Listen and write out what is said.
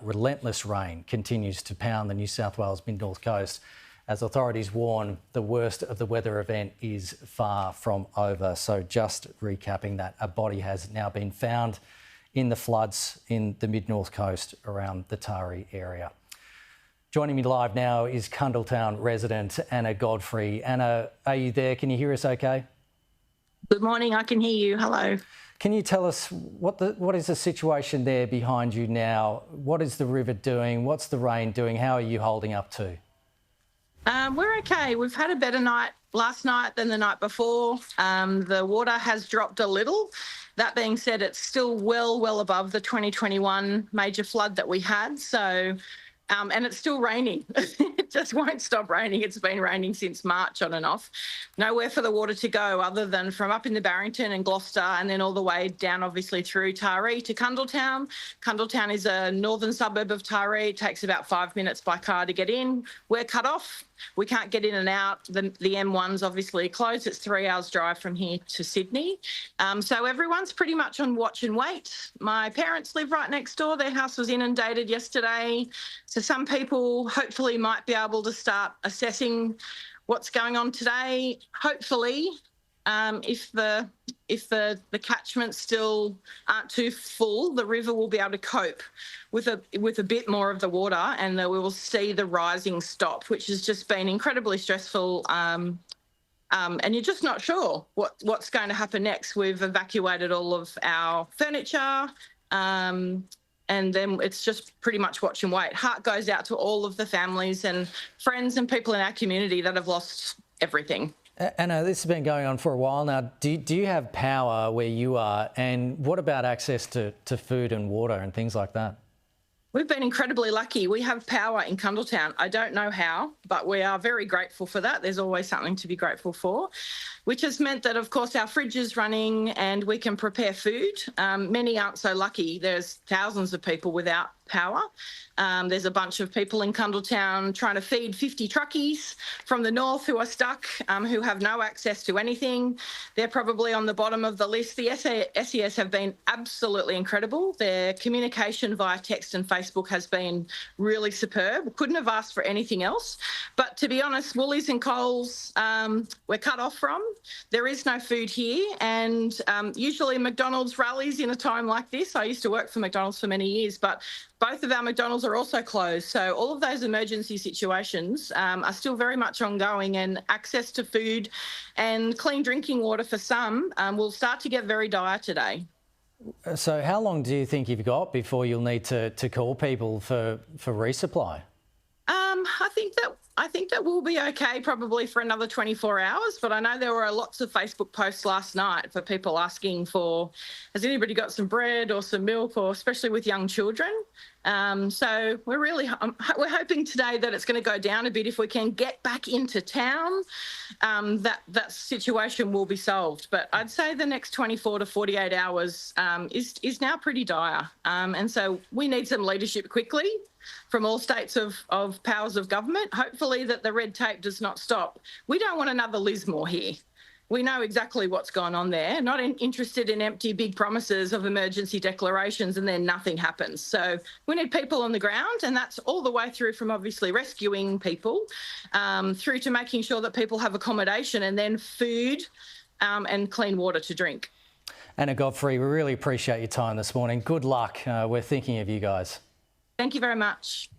Relentless rain continues to pound the New South Wales mid-north coast as authorities warn the worst of the weather event is far from over. So just recapping that, a body has now been found in the floods in the mid-north coast around the Taree area. Joining me live now is Cundletown resident Anna Godfrey. Anna, are you there? Can you hear us okay? Good morning, I can hear you. Hello. Can you tell us what is the situation there behind you now? What is the river doing? What's the rain doing? How are you holding up to? We're okay. We've had a better night last night than the night before. The water has dropped a little. That being said, it's still well above the 2021 major flood that we had. So, and it's still raining. It just won't stop raining. It's been raining since March on and off. Nowhere for the water to go other than from up in the Barrington and Gloucester and then all the way down, obviously, through Taree to Cundletown. Cundletown is a northern suburb of Taree. It takes about 5 minutes by car to get in. We're cut off. We can't get in and out. The M1's obviously closed. It's 3 hours drive from here to Sydney. So everyone's pretty much on watch and wait. My parents live right next door. Their house was inundated yesterday. So some people hopefully might be able to start assessing what's going on today. Hopefully, if the catchments still aren't too full, the river will be able to cope with a bit more of the water, and we will see the rising stop, which has just been incredibly stressful. And you're just not sure what's going to happen next. We've evacuated all of our furniture, and then it's just pretty much watch and wait. Heart goes out to all of the families and friends and people in our community that have lost everything. Anna, this has been going on for a while now. Do you have power where you are? And what about access to food and water and things like that? We've been incredibly lucky. We have power in Cundletown. I don't know how, but we are very grateful for that. There's always something to be grateful for, which has meant that, of course, our fridge is running and we can prepare food. Many aren't so lucky. There's thousands of people without power. There's a bunch of people in Cundletown trying to feed 50 truckies from the north who are stuck, who have no access to anything. They're probably on the bottom of the list. The SES have been absolutely incredible. Their communication via text and Facebook has been really superb. Couldn't have asked for anything else. But to be honest, Woolies and Coles, we're cut off from. There is no food here. And usually McDonald's rallies in a time like this. I used to work for McDonald's for many years, but both of our McDonald's are also closed. So all of those emergency situations are still very much ongoing, and access to food and clean drinking water for some will start to get very dire today. So how long do you think you've got before you'll need to call people for resupply? I think that we'll be okay probably for another 24 hours, but I know there were lots of Facebook posts last night for people asking for, has anybody got some bread or some milk, or especially with young children. So we're hoping today that it's going to go down a bit. If we can get back into town, that situation will be solved. But I'd say the next 24 to 48 hours is now pretty dire. And so we need some leadership quickly from all states of powers of government. Hopefully that the red tape does not stop. We don't want another Lismore here. We know exactly what's gone on there. Not interested in empty big promises of emergency declarations and then nothing happens. So we need people on the ground, and that's all the way through from obviously rescuing people through to making sure that people have accommodation and then food and clean water to drink. Anna Godfrey, we really appreciate your time this morning. Good luck. We're thinking of you guys. Thank you very much.